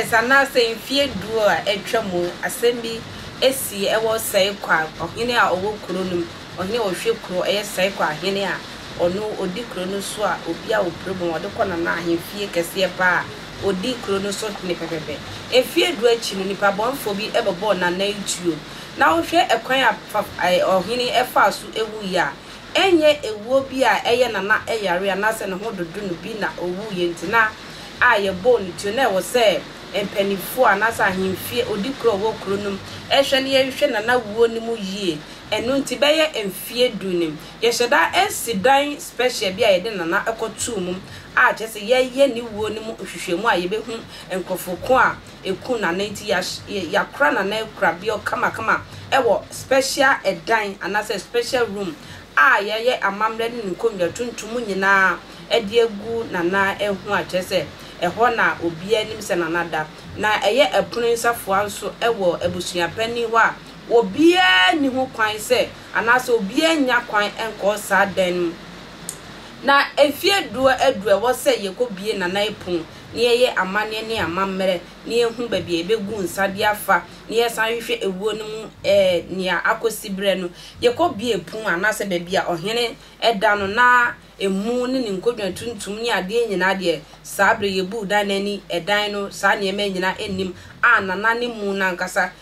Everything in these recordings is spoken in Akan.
years ana say mfie duo a etwamu asembi esi ewo Seikwa ohene a owo kuro num ohene ohwe kuro Seikwa ahene a ono odi kuro no so a obi a oprebo wode kona na ahemfie kese pa odi kuro no so ne pepepe efie du achi no nipa bonfo bi ebebo na na etuo na ohwe ekwan a ohene efa so ewu ya enye ewuo bi a eye na eyare na se ne ho dodo no bi na owu ye ntina a ye bone tuo na wo se empanifo anasa ahemfie odi kuro wo kuro num ehwe ne ye hwe na wuo ni mu yie enu nti beye emfie dunim ye sheda esidan special bi a ye de na ekotu mum a chese ye ni wuo ni mu hwehwemu a ye behu enkofoko a eku na nti ya kra na ekra bi o kama ewo special edan anasa special room a ye amamre ni nkomya tuntum nyina ede egu na ehu a chese eho na obi anim se na nada na eye epono nsafo anso ewo ebusua pani ho a obi ani ho kwan se anase obi anya kwan enko sa dan na efie duo edu ewo se yekobie na epon ne ye amane ne amamre ne ehu ba bia ebegu nsade afa ne ye san hwehwe ewuo no mu ne akosibre no yekobie epon anase ba bia ohene eda no na emu ne nkodwa tuntum ne ade nyina de sabre yebu dan nani edan no sa ne ema nyina enim anana ne mu na nkasa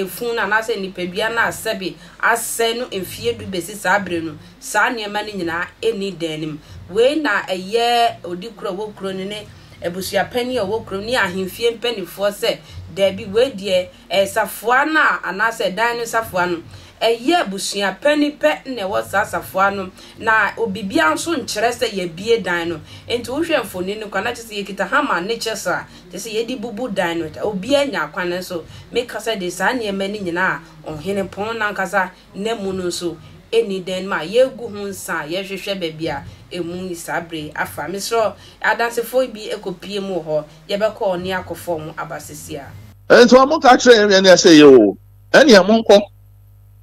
fun na na se nipa bia na asabe ase no emfie du besi sabre no sa ne ema ne nyina eni danim we na eye odi kuro wo kuro ne ebusua pani a wo kuro ni ahemfie mpanifo se da bi we de safoa na anase dan no safoa no eye busua pani pe ne wo sasafoa no na obibia nso nkyere se ye bie dan no enti wo hwe mfoni no kwa na chese ye kita hama ne chesa chese ye di bubu dan no obi anya kwan so make kasa de sa ne mani nyina ohene pon na nkasa ne mu no so eni den ma ye gu hu nsa ye hwehwe babia emu ni sabre afa misro adansefo bi ekopie mu ho ye be ko oni akofo mu abasesia enti o mo ka kire ye ne se ye o eni e mo nko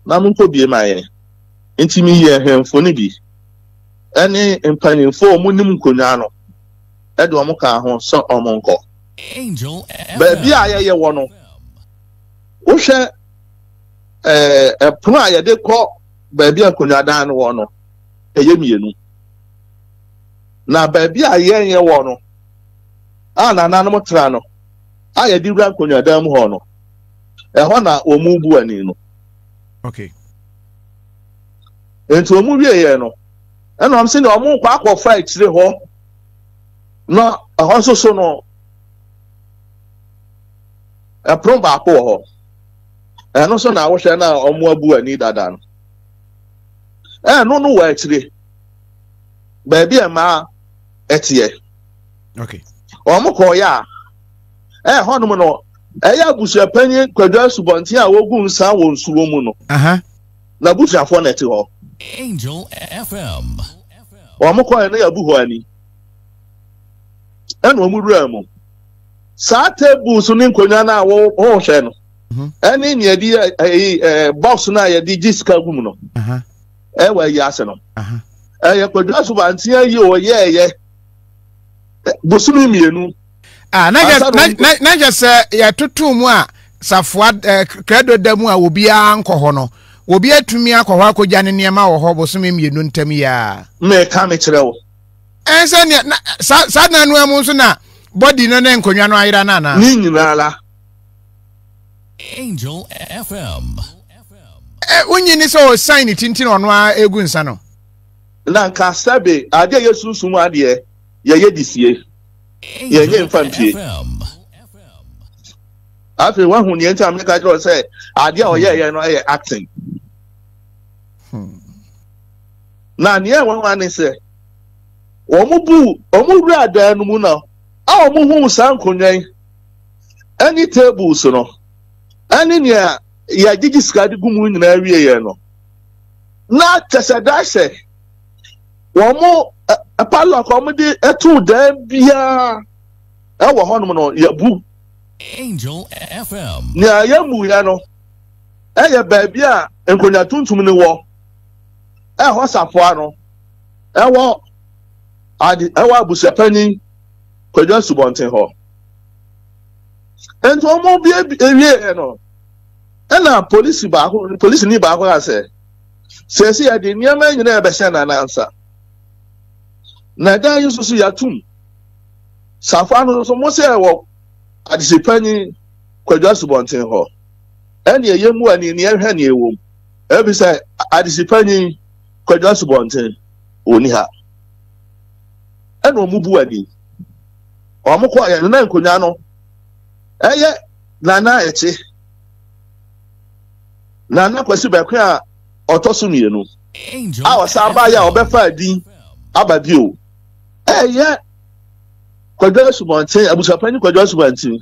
na mo nko bie ma ye enti mi ye hemfo ni bi eni empanimfo mu nim nkonya no e de o mo ka ho so o mo nko angel ba bia ye wo no wo hwe pono a ye de ko ba bia nkonya dan no wo no eye mienu na baby a ye wo no na no tra no a ye di bra nkonya dan mu ho no ho na omu bu ani no okay ento omu wie ye no na am se ne omu kwa akọfa ekire ho na ho so no apron ba ko ho no so na wo hwe na omu abu ani dada no no wa ekire baby ma etie okay omu ko ya honum no ya busua panyin kwadwa subontin a wogu nsa wo nsuwo mu no na busuafo na ti ho Angel FM omu ko ya na ya bu ho ani omu rua mu sa table so ni nkonya na wo ho hwe no eni ne di box na ya di jiska gum no wa ya ase no ya kwadwa subontin ayi o ye bosumi mienu na just ya tutu mu a safoa credo da mu a obi anko ho no obi atumi akọ ho akogya ne niema wo ho bosumi mienu ntam ya me ka me kire wo ense ne sa na anu amu so na body no ne nkonwa no ayira na ni nyina la Angel FM unyi ni so sign tintin ono a egu nsa no na nka sabe ade yesunsum ade ye disie ye nye mfampie afi wa hu ni enti ameka jiro say ade a oye no ye acting na ni e wa ni say omu ru adan no mu na a omu hu san konyan any tables no ani ni ya gigi skadi gumu nyina wie ye no na tsesadase womo apalo ko di etu dan bia wo honum no yabu Angel FM ni ayamu ya no eye ba bia enkonya tuntum ni wo ho safo ano wo adi wo abusuapani kwadwa subonten ho And one more be a year, no. And our police ni back, I say. Says I didn't you never send an answer. Nada used to see a tomb. Safano so most I walk at the penny, quite just wanting her. And ye young one in your hand, ye womb. Every side at the penny, quite just wanting only her. And no mubuadi. Or more quiet, and then Kunano. Eh, Nana, eche. Nana, question back here, or tossing you know. Our Sabaya or Befa D. Abadio. Eh, Quadras wanting, I was a penny quadras wanting.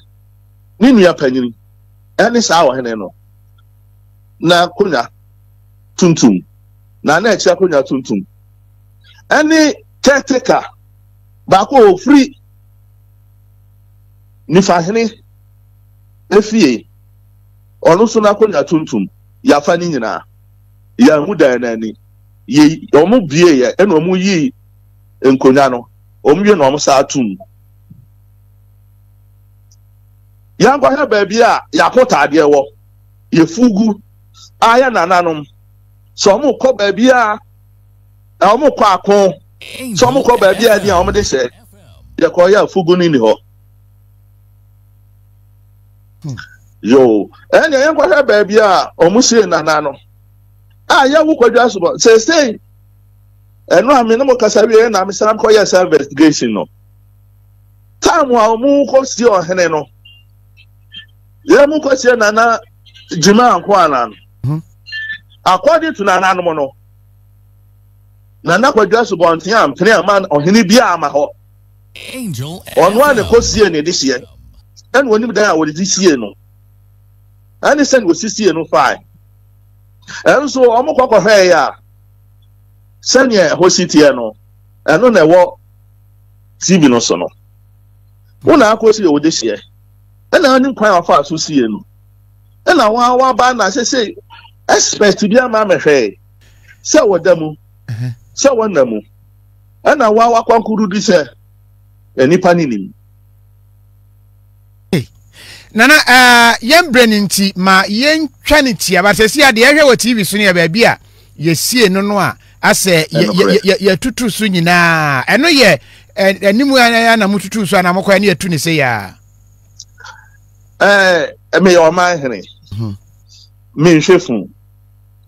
Nini a penny. And it's our Heneno. Na Kuna Tuntum. Nana Chakuna Tuntum. Any caretaker. Bako free. Nifahini. Efie. Onusu na Kuna Tuntum. Ya fani na. Ya muda nani. Ye omu bie ya. Eno omu yi. Nkonyano. Omu ye no omu sa atum. Ya ngwa ya baby ya kota ade wo. Ye fugu. Aya nananom. So omu ko baby omu kwa akon. So omu ko baby ni omu de se. Ya ko ya fugu ni ho. Yo, enya ya ngwa ya baby omu se nanano. Ya wo kwadwa so say eno ame no kasawe na me sam ko ya investigation no. Time wa omu ko si ohene no. Ya mu ko si nana jima anko anan. According to nana no no. Nana kwadwa so bontin am tene man ohene bia ama ho. Angel Ono ane ko sie ne this year. En woni dan a wo this year no. Ani send wo this year no fine. En so omo kokko hwe ya. Sanye ho sitie no. Eno na wo TV no so no. Una akosi wo this year. Ena oni kwan afa so sie no. Ena wa ba na say expect bia ma me hwe. Se wo damu. Se wo namu. Ena wa kwankuru di se enipa ninim. Nana yen breninti ma yen twaniti abasesi ade ehwe wo TV so ne ba bia ye sie no no a ase ye tutu so nyina eno ye animu ya na mututu so na mokwa ne atu ne se ya me yo man hene me nhwefu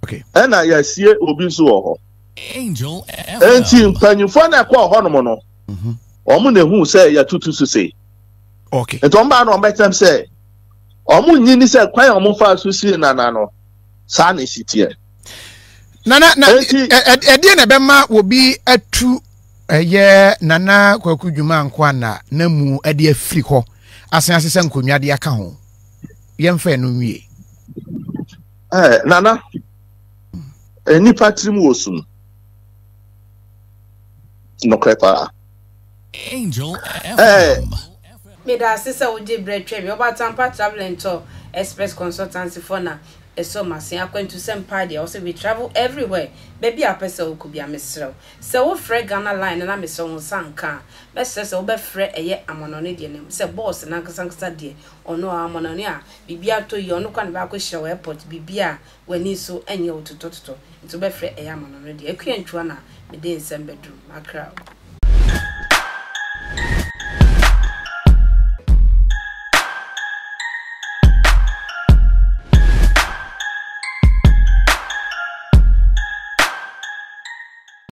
okay ena ya sie obi so ho Angel enti mpanyufo na kwa ho no no omu na hu se ya tutu so se okay ento mba na ombetem se omu nyini se kwan omu fa so sie na no sa na sitie nana na ede na bema obi atu eye nana kwaku dwuma anko na mu ade afiri ho asen asese nkonwa de aka ho yemfa no wie nana eni patrim wosum no krepa Angel FM. Me da sisa uje bread me oba tampa traveling to express consultancy for na eso masen akwantu sempa dia also we travel everywhere baby apesa okubia mesrew se wo frɛ Ghana line na me so nsanka be se wo be frɛ eye amonone de nem se boss na nkasankasa de ono amonone a bibia to yi ono kwan ba ko hye airport bibia wani so enye otototo nto be frɛ eye amonone de akwantu na me de nsem bedrum akra